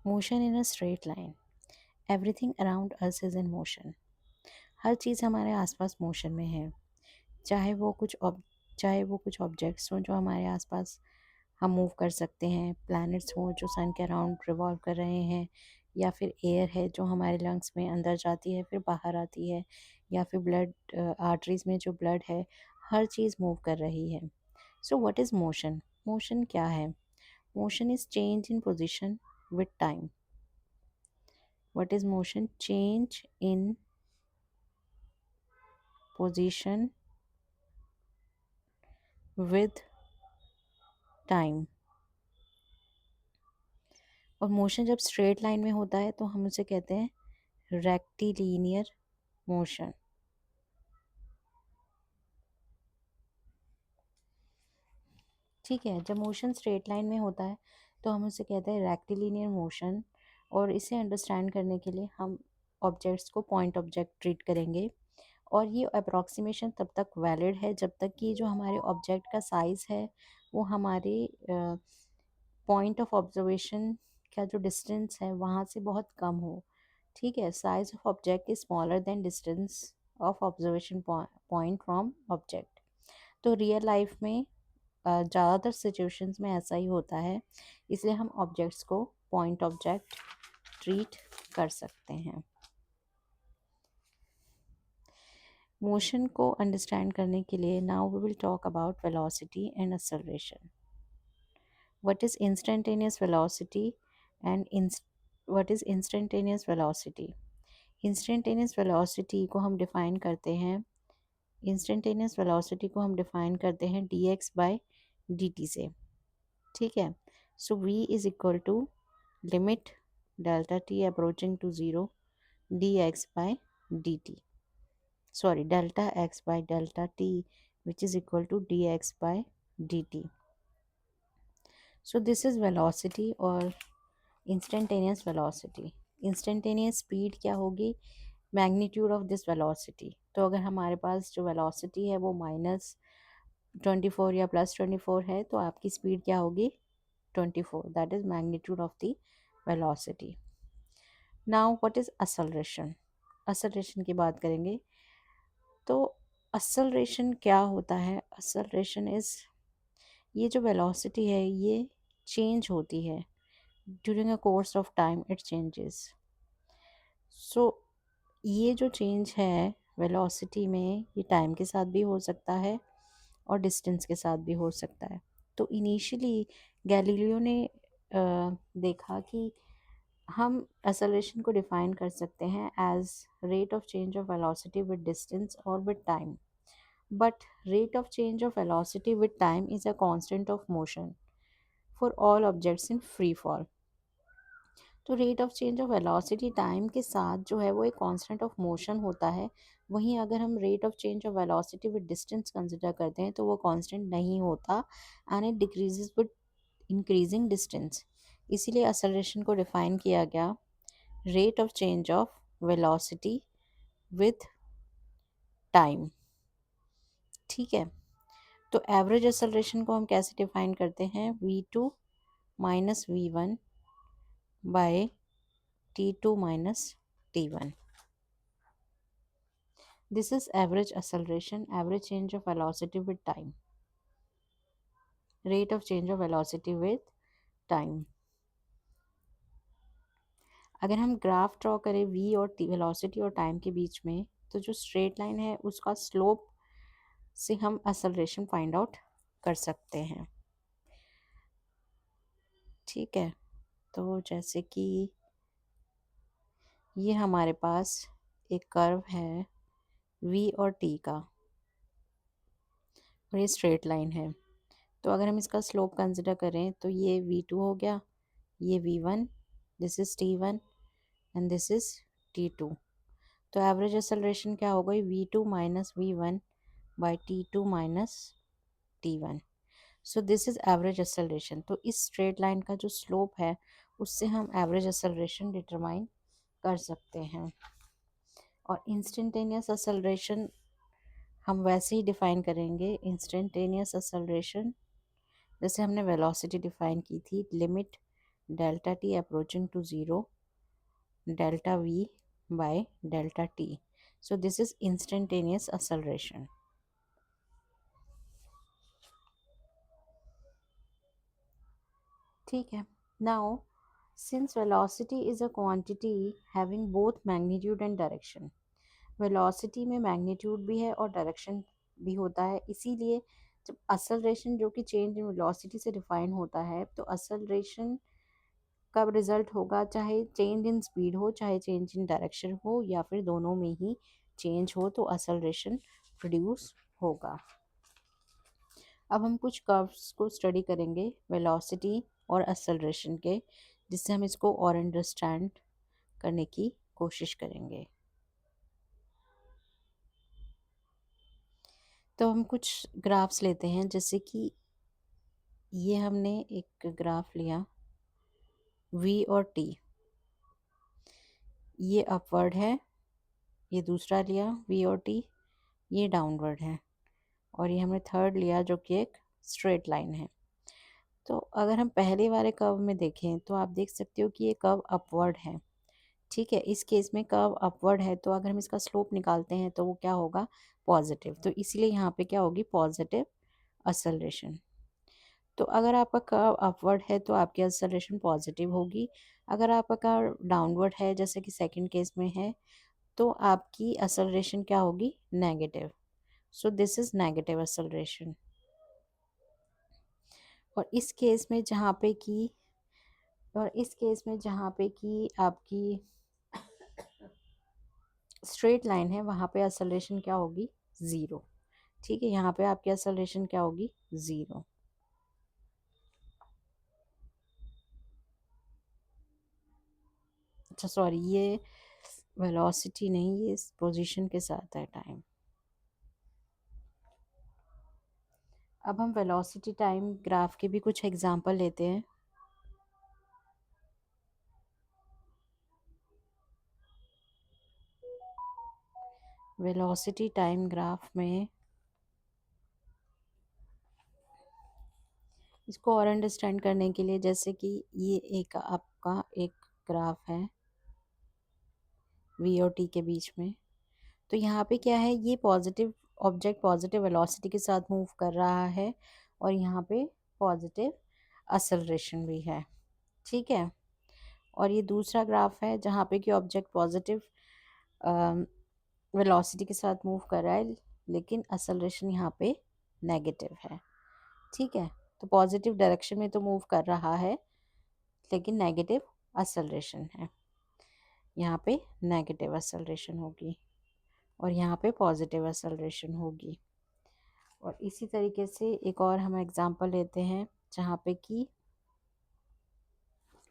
Motion in a straight line, everything around us is in motion. हर चीज़ हमारे आसपास मोशन में है, चाहे वो कुछ चाहे वो कुछ ऑब्जेक्ट्स हों जो हमारे आसपास हम मूव कर सकते हैं, प्लैनेट्स हों जो सन के अराउंड रिवॉल्व कर रहे हैं, या फिर एयर है जो हमारे लंग्स में अंदर जाती है फिर बाहर आती है, या फिर ब्लड आर्टरीज में जो ब्लड है, हर चीज़ मूव कर रही है। So what is motion? Motion क्या है? Motion is change in position with time. What is motion? Change in position with time. और मोशन जब स्ट्रेट लाइन में होता है तो हम उसे कहते हैं रेक्टिलिनियर मोशन। ठीक है, जब मोशन स्ट्रेट लाइन में होता है तो हम उसे कहते हैं रेक्टिलिनियर मोशन। और इसे अंडरस्टैंड करने के लिए हम ऑब्जेक्ट्स को पॉइंट ऑब्जेक्ट ट्रीट करेंगे। और ये अप्रॉक्सीमेशन तब तक वैलिड है जब तक कि जो हमारे ऑब्जेक्ट का साइज़ है वो हमारे पॉइंट ऑफ ऑब्जर्वेशन का जो डिस्टेंस है वहाँ से बहुत कम हो। ठीक है, size of object is smaller than distance of observation point from object. तो रियल लाइफ में ज़्यादातर सिचुएशंस में ऐसा ही होता है, इसलिए हम ऑब्जेक्ट्स को पॉइंट ऑब्जेक्ट ट्रीट कर सकते हैं। मोशन को अंडरस्टैंड करने के लिए now we will talk about velocity and acceleration. What is instantaneous velocity and what is instantaneous velocity? Instantaneous velocity को हम define करते हैं instantaneous velocity को हम define करते हैं dx by dt से। ठीक है, so v is equal to limit delta t approaching to 0 dx by dt, sorry delta x by delta t which is equal to dx by dt. So this is velocity और instantaneous velocity. Instantaneous speed क्या होगी? Magnitude of this velocity. तो अगर हमारे पास जो velocity है वो -24 या +24 है तो आपकी स्पीड क्या होगी? 24। That is magnitude of the velocity. Now what is acceleration? Acceleration की बात करेंगे तो असलरेशन क्या होता है? असलरेशन इज, ये जो वेलोसिटी है ये चेंज होती है during a course of time, it changes. So ये जो चेंज है वेलोसिटी में ये टाइम के साथ भी हो सकता है और डिस्टेंस के साथ भी हो सकता है। तो इनिशियली गैलीलियो ने देखा कि हम एक्सेलरेशन को डिफाइन कर सकते हैं as rate of change of velocity with distance और with time. But rate of change of velocity with time is a constant of motion for all objects in free fall. तो rate of change of velocity time के साथ जो है वो एक constant of motion होता है। वहीं अगर हम rate of change of velocity with distance consider करते हैं तो वो कांस्टेंट नहीं होता and it decreases with increasing distance. इसीलिए एक्सेलरेशन को डिफाइन किया गया rate of change of velocity with time. ठीक है, तो एवरेज एक्सेलरेशन को हम कैसे डिफाइन करते हैं? v2 minus v1 by t2 minus t1। This is average acceleration, average change of velocity with time, rate of change of velocity with time। अगर हम ग्राफ ड्रॉ करें v और वेलोसिटी और टाइम के बीच में, तो जो स्ट्रेट लाइन है उसका स्लोप से हम एक्सेलरेशन फाइंड आउट कर सकते हैं। ठीक है, तो जैसे कि ये हमारे पास एक कर्व है v और t का और ये स्ट्रेट लाइन है। तो अगर हम इसका स्लोप कंसिडर करें तो ये v2 हो गया, ये v1, this is t1 and this is t2। तो एवरेज एक्सेलरेशन क्या हो गई? v2 minus v1 by t2 minus t1। So this is average acceleration. तो इस स्ट्रेट लाइन का जो स्लोप है उससे हम एवरेज एक्सेलरेशन डिटरमाइन कर सकते हैं। और इंस्टेंटेनियस एक्सेलरेशन हम वैसे ही डिफ़ाइन करेंगे। इंस्टेंटेनियस एक्सेलरेशन जैसे हमने वेलोसिटी डिफ़ाइन की थी, limit delta t approaching to 0, delta v by delta t. So this is instantaneous acceleration. ठीक है. Now, since velocity is a quantity having both magnitude and direction, velocity में magnitude भी है और डायरेक्शन भी होता है, इसीलिए जब असलरेशन जो कि चेंज इन वेलोसिटी से डिफाइन होता है, तो असलरेशन का रिजल्ट होगा चाहे चेंज इन स्पीड हो, चाहे चेंज इन डायरेक्शन हो, या फिर दोनों में ही चेंज हो, तो असलरेशन प्रोड्यूस होगा. अब हम कुछ कर्व्स को स्टडी करेंगे वेलोसिटी और असलरेशन के, जिससे हम इसको और अंडरस्टैंड करने की कोशिश करेंगे. तो हम कुछ ग्राफ्स लेते हैं, जैसे कि ये हमने एक ग्राफ लिया v और t, ये अपवर्ड है, ये दूसरा लिया v और t, ये डाउनवर्ड है, और ये हमने थर्ड लिया जो कि एक स्ट्रेट लाइन है. तो अगर हम पहले वाले कर्व में देखें तो आप देख सकते हो कि ये कर्व अपवर्ड है. ठीक है, इस केस में कर्व अपवर्ड है, तो अगर हम इसका स्लोप निकालते हैं तो वो क्या होगा, पॉजिटिव. तो इसीलिए यहाँ पे क्या होगी, पॉजिटिव असलरेशन. तो अगर आपका कर्व अपवर्ड है तो आपकी एक्सेलरेशन पॉजिटिव होगी. अगर आपका कर्व डाउनवर्ड है, जैसे कि सेकंड केस में है, तो आपकी एक्सेलरेशन क्या होगी, negative. So this is negative acceleration. और इस केस में जहाँ पे कि आपकी स्ट्रेट लाइन है, वहाँ पे एक्सेलरेशन क्या होगी, ज़ीरो. ठीक है, यहाँ पे आपकी एक्सेलरेशन क्या होगी, ज़ीरो. अच्छा सॉरी, ये वेलोसिटी नहीं, ये इस पोजीशन के साथ है टाइम. अब हम वेलोसिटी टाइम ग्राफ के भी कुछ एग्जांपल लेते हैं. वेलोसिटी टाइम ग्राफ में इसको और अंडरस्टैंड करने के लिए, जैसे कि ये एक आपका एक ग्राफ है वी और टी के बीच में, तो यहाँ पे क्या है, ये पॉजिटिव ऑब्जेक्ट पॉजिटिव वेलोसिटी के साथ मूव कर रहा है, और यहाँ पे पॉजिटिव एक्सेलरेशन भी है. ठीक है, और ये दूसरा ग्राफ है जहाँ पे कि ऑब्जेक्ट पॉजिटिव वेलोसिटी के साथ मूव कर रहा है, लेकिन एक्सेलरेशन यहाँ पे नेगेटिव है. ठीक है, तो पॉजिटिव डायरेक्शन में तो मूव कर रहा है, लेकिन नेगेटिव एक्सेलरेशन है. यहाँ पे नेगेटिव एक्सेलरेशन होगी और यहाँ पे पॉजिटिव एक्सेलरेशन होगी. और इसी तरीके से एक और हम एग्जांपल लेते हैं जहाँ पे कि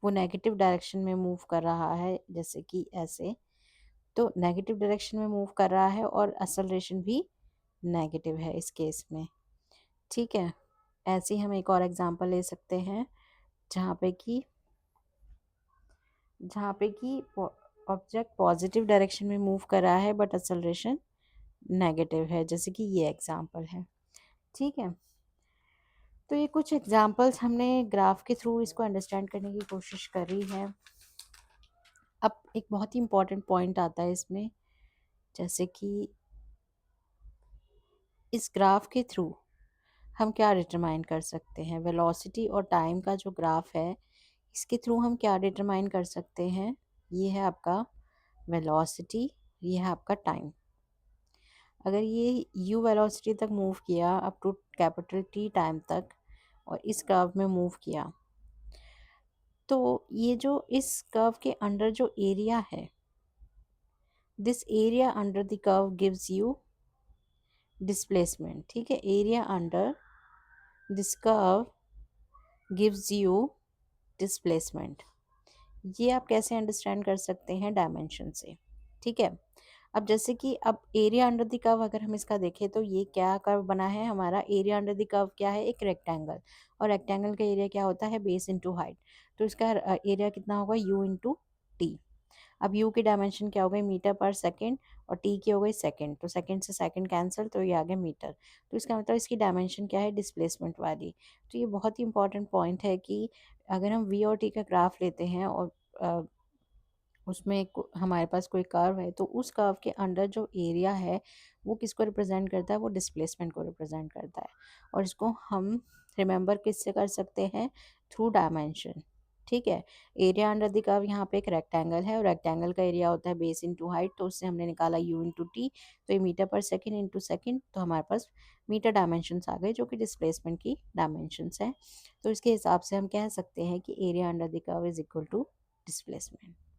वो नेगेटिव डायरेक्शन में मूव कर रहा है, जैसे कि ऐसे. तो नेगेटिव डायरेक्शन में मूव कर रहा है और एक्सेलरेशन भी नेगेटिव है इस केस में. ठीक है, ऐसे ही हम एक और एग्जांपल ले सकते हैं जहाँ पे कि ऑब्जेक्ट पॉजिटिव डायरेक्शन में मूव कर रहा है बट एक्सेलरेशन नेगेटिव है, जैसे कि ये एग्जांपल है. ठीक है, तो ये कुछ एग्जांपल्स हमने ग्राफ के थ्रू इसको अंडरस्टैंड करने की कोशिश करी है. अब एक बहुत ही इम्पोर्टेंट पॉइंट आता है इसमें, जैसे कि इस ग्राफ के थ्रू हम क्या डिटरमाइन कर सकते हैं, वेलोसिटी और टाइम का जो ग्राफ है, इसके थ्रू हम क्या डिटरमाइन कर सकते हैं. ये है आपका वेलोसिटी, ये है आपका टाइम. अगर ये u वेलोसिटी तक मूव किया up to capital T time तक, और इस कर्व में मूव किया, तो ये जो इस कर्व के अंडर जो एरिया है, this area under the curve gives you displacement. ठीक है, area under this curve gives you displacement. ये आप कैसे अंडरस्टैंड कर सकते हैं, डायमेंशन से. ठीक है, अब जैसे कि अब एरिया अंडर द कर्व अगर हम इसका देखें, तो ये क्या कर्व बना है हमारा, एरिया अंडर द कर्व क्या है, एक रेक्टेंगल. और रेक्टेंगल का एरिया क्या होता है, बेस इंटू हाइट. तो इसका एरिया कितना होगा, u इंटू टी. अब u की डायमेंशन क्या हो गई, मीटर पर सेकेंड, और t की हो गई सेकेंड. तो सेकेंड से सेकेंड कैंसिल, तो ये आ गया मीटर. तो इसका मतलब इसकी डायमेंशन क्या है, डिस्प्लेसमेंट वाली. तो ये बहुत ही इंपॉर्टेंट पॉइंट है कि अगर हम वी और टी का ग्राफ लेते हैं और उसमें हमारे पास कोई कर्व है, तो उस कर्व के अंडर जो एरिया है वो किसको रिप्रेजेंट करता है, वो डिस्प्लेसमेंट को रिप्रेजेंट करता है। और इसको हम रिमेंबर किससे कर सकते हैं, थ्रू डायमेंशन। ठीक है, एरिया अंडर द कर्व यहाँ पे एक रेक्टेंगल है और रेक्टेंगल का एरिया होता है बेस इंटू हाइट, तो उससे हमने निकाला यू इंटू टी, तो ये मीटर पर सेकेंड इंटू सेकेंड, तो हमारे पास मीटर डायमेंशंस आ गए जो कि डिस्प्लेसमेंट की डायमेंशंस हैं। तो इसके हिसाब से हम कह सकते हैं कि area under the curve is equal to displacement.